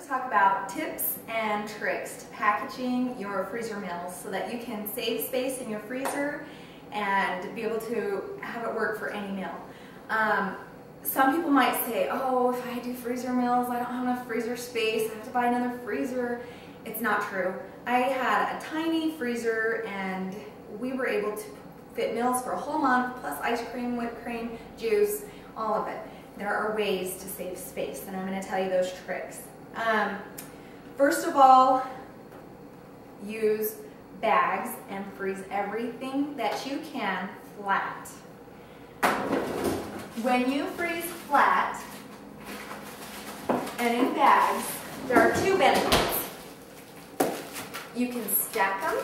to talk about tips and tricks to packaging your freezer meals so that you can save space in your freezer and be able to have it work for any meal. Some people might say, oh, if I do freezer meals, I don't have enough freezer space, I have to buy another freezer. It's not true. I had a tiny freezer and we were able to fit meals for a whole month, plus ice cream, whipped cream, juice, all of it. There are ways to save space, and I'm going to tell you those tricks. First of all, use bags and freeze everything that you can flat. When you freeze flat and in bags, there are two benefits. You can stack them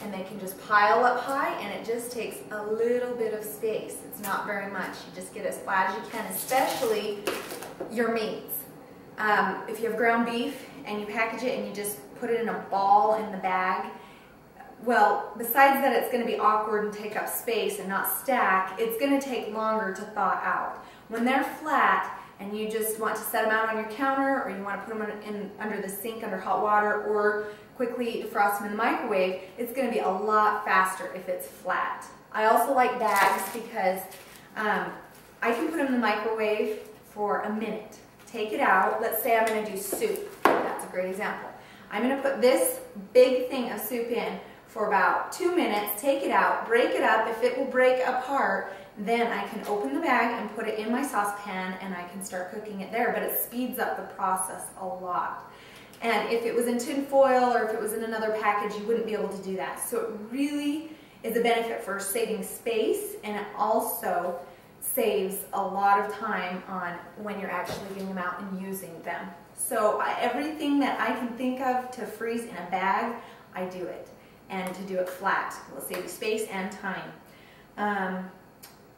and they can just pile up high, and it just takes a little bit of space. It's not very much. You just get as flat as you can, especially your meats. If you have ground beef and you package it and you just put it in a ball in the bag, well, besides that it's going to be awkward and take up space and not stack, it's going to take longer to thaw out. When they're flat and you just want to set them out on your counter, or you want to put them in under the sink under hot water, or quickly defrost them in the microwave, it's going to be a lot faster if it's flat. I also like bags because I can put them in the microwave for a minute. Take it out. Let's say I'm going to do soup. That's a great example. I'm going to put this big thing of soup in for about 2 minutes, take it out, break it up. If it will break apart, then I can open the bag and put it in my saucepan and I can start cooking it there, but it speeds up the process a lot. And if it was in tin foil or if it was in another package, you wouldn't be able to do that. So it really is a benefit for saving space, and it also saves a lot of time on when you're actually getting them out and using them. So everything that I can think of to freeze in a bag, I do it. And to do it flat will save you space and time.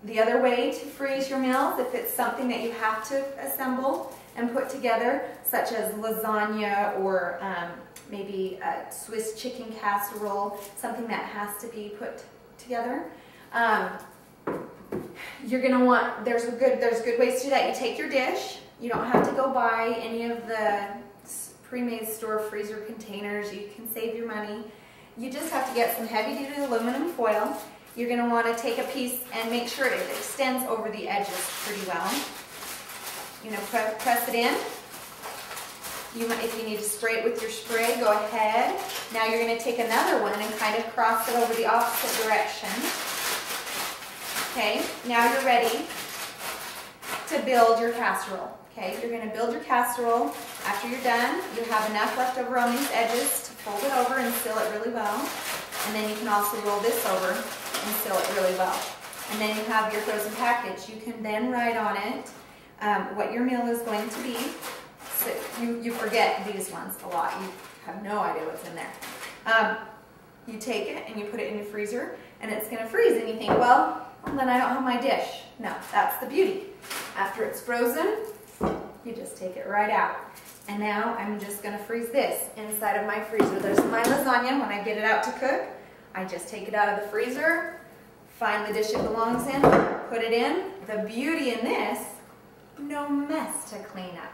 The other way to freeze your meals, if it's something that you have to assemble and put together, such as lasagna or maybe a Swiss chicken casserole, something that has to be put together, you're going to want, there's good ways to do that. You take your dish. You don't have to go buy any of the pre-made store freezer containers. You can save your money. You just have to get some heavy-duty aluminum foil. You're going to want to take a piece and make sure it extends over the edges pretty well. You know, press it in. If you need to spray it with your spray, go ahead. Now you're going to take another one and kind of cross it over the opposite direction. Okay, now you're ready to build your casserole. Okay, you're going to build your casserole. After you're done, you have enough left over on these edges to fold it over and seal it really well. And then you can also roll this over and seal it really well. And then you have your frozen package. You can then write on it what your meal is going to be. So you forget these ones a lot. You have no idea what's in there. You take it and you put it in your freezer, and it's going to freeze. And you think, well, then I don't have my dish. No, that's the beauty. After it's frozen, you just take it right out. And now I'm just going to freeze this inside of my freezer. There's my lasagna. When I get it out to cook, I just take it out of the freezer, find the dish it belongs in, put it in. The beauty in this, no mess to clean up.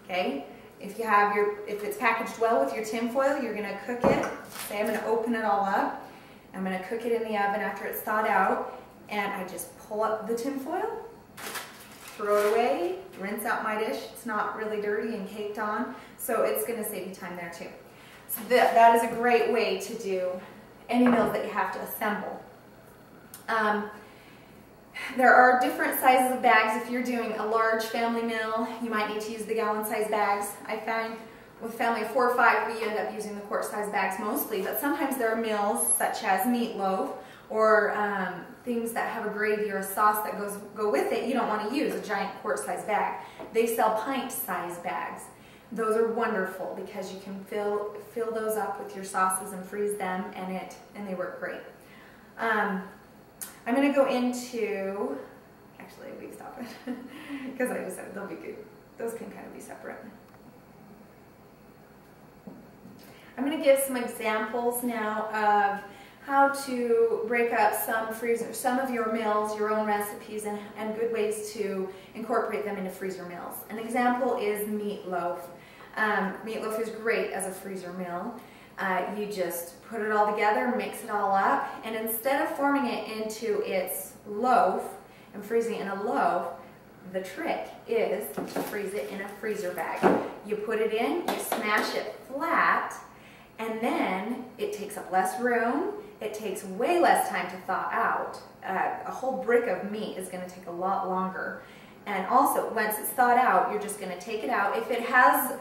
Okay? If it's packaged well with your tin foil, you're going to cook it. Say I'm going to open it all up. I'm going to cook it in the oven after it's thawed out, and I just pull up the tin foil, throw it away, rinse out my dish. It's not really dirty and caked on, so it's going to save you time there too. So that is a great way to do any meals that you have to assemble. There are different sizes of bags. If you're doing a large family meal, you might need to use the gallon size bags. I find with a family of 4 or 5, we end up using the quart size bags mostly, but sometimes there are meals such as meatloaf or things that have a gravy or a sauce that go with it. You don't want to use a giant quart size bag. They sell pint size bags. Those are wonderful because you can fill those up with your sauces and freeze them, and they work great. I'm going to go into, actually we stop it because I just said they'll be good. Those can kind of be separate. I'm going to give some examples now of how to break up some of your meals, your own recipes, and good ways to incorporate them into freezer meals. An example is meatloaf. Meatloaf is great as a freezer meal. You just put it all together, mix it all up, and instead of forming it into its loaf and freezing it in a loaf, the trick is to freeze it in a freezer bag. You put it in, you smash it flat, and then it takes up less room. It takes way less time to thaw out. A whole brick of meat is going to take a lot longer. And also, once it's thawed out, you're just going to take it out. If it has,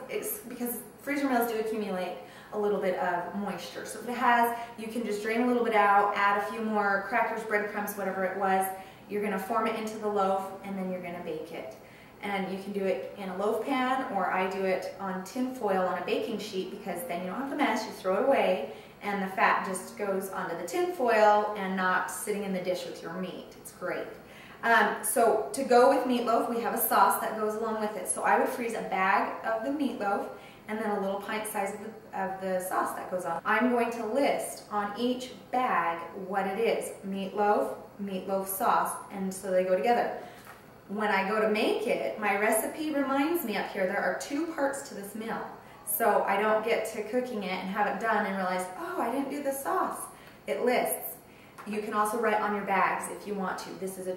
because freezer meals do accumulate a little bit of moisture. So if it has, you can just drain a little bit out, add a few more crackers, breadcrumbs, whatever it was. You're going to form it into the loaf, and then you're going to bake it. And you can do it in a loaf pan, or I do it on tin foil on a baking sheet, because then you don't have the mess, you throw it away, and the fat just goes onto the tin foil and not sitting in the dish with your meat. It's great. So to go with meatloaf, we have a sauce that goes along with it. So I would freeze a bag of the meatloaf and then a little pint size of the sauce that goes on. I'm going to list on each bag what it is. Meatloaf, meatloaf sauce, and so they go together. When I go to make it, my recipe reminds me up here there are 2 parts to this meal. So I don't get to cooking it and have it done and realize, oh, I didn't do the sauce. It lists. You can also write on your bags if you want to. This is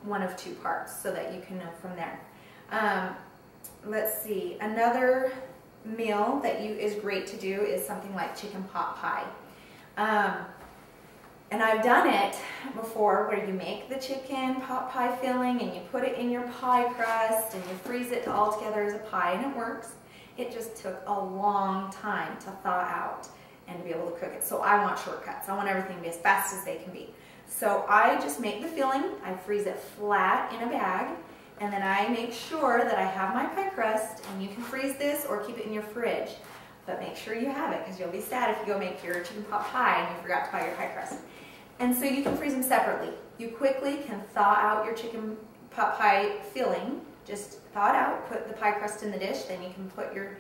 one of 2 parts, so that you can know from there. Let's see. Another meal that is great to do is something like chicken pot pie. And I've done it before, where you make the chicken pot pie filling and you put it in your pie crust and you freeze it all together as a pie, and it works. It just took a long time to thaw out and to be able to cook it. So I want shortcuts. I want everything to be as fast as they can be. So I just make the filling, I freeze it flat in a bag, and then I make sure that I have my pie crust, and you can freeze this or keep it in your fridge. But make sure you have it, because you'll be sad if you go make your chicken pot pie and you forgot to buy your pie crust. And so you can freeze them separately. You quickly can thaw out your chicken pot pie filling. Just thaw it out, put the pie crust in the dish, then you can put your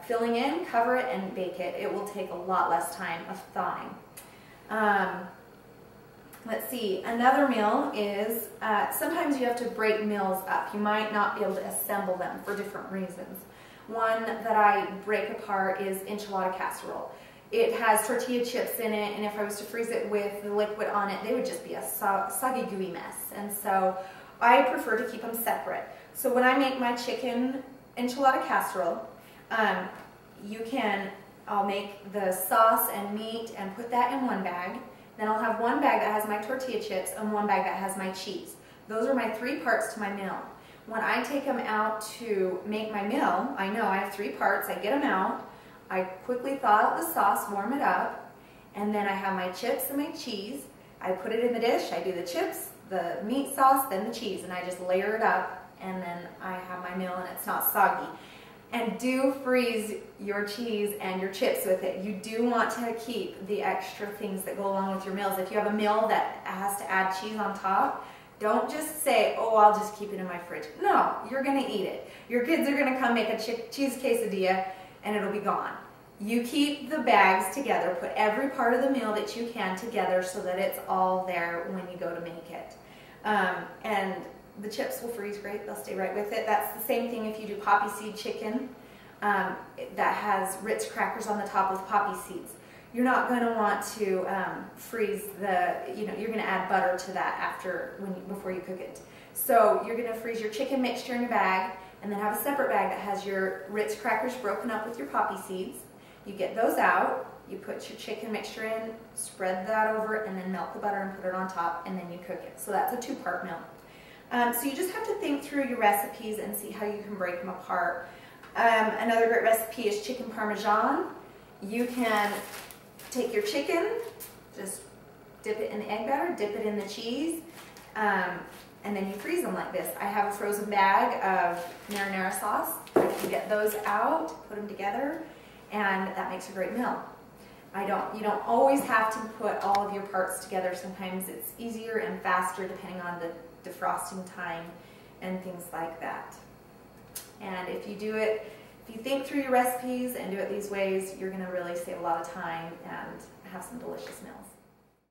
filling in, cover it, and bake it. It will take a lot less time of thawing. Let's see, another meal is, sometimes you have to break meals up. You might not be able to assemble them for different reasons. One that I break apart is enchilada casserole. It has tortilla chips in it, and if I was to freeze it with the liquid on it, they would just be a soggy, gooey mess. And so I prefer to keep them separate. So when I make my chicken enchilada casserole, I'll make the sauce and meat and put that in one bag. Then I'll have one bag that has my tortilla chips and one bag that has my cheese. Those are my 3 parts to my meal. When I take them out to make my meal, I know I have 3 parts. I get them out. I quickly thaw out the sauce, warm it up, and then I have my chips and my cheese. I put it in the dish. I do the chips, the meat sauce, then the cheese, and I just layer it up, and then I have my meal, and it's not soggy. And do freeze your cheese and your chips with it. You do want to keep the extra things that go along with your meals. If you have a meal that has to add cheese on top, don't just say, oh, I'll just keep it in my fridge. No, you're going to eat it. Your kids are going to come make a cheese quesadilla, and it'll be gone. You keep the bags together. Put every part of the meal that you can together so that it's all there when you go to make it. And the chips will freeze great. They'll stay right with it. That's the same thing if you do poppy seed chicken that has Ritz crackers on the top with poppy seeds. You're not going to want to freeze you're going to add butter to that before you cook it. So you're going to freeze your chicken mixture in your bag, and then have a separate bag that has your Ritz crackers broken up with your poppy seeds. You get those out, you put your chicken mixture in, spread that over, and then melt the butter and put it on top, and then you cook it. So that's a 2-part meal. So you just have to think through your recipes and see how you can break them apart. Another great recipe is chicken parmesan. You can take your chicken, just dip it in the egg batter, dip it in the cheese, and then you freeze them like this. I have a frozen bag of marinara sauce. I can get those out, put them together, and that makes a great meal. You don't always have to put all of your parts together. Sometimes it's easier and faster depending on the defrosting time and things like that. And if you think through your recipes and do it these ways, you're going to really save a lot of time and have some delicious meals.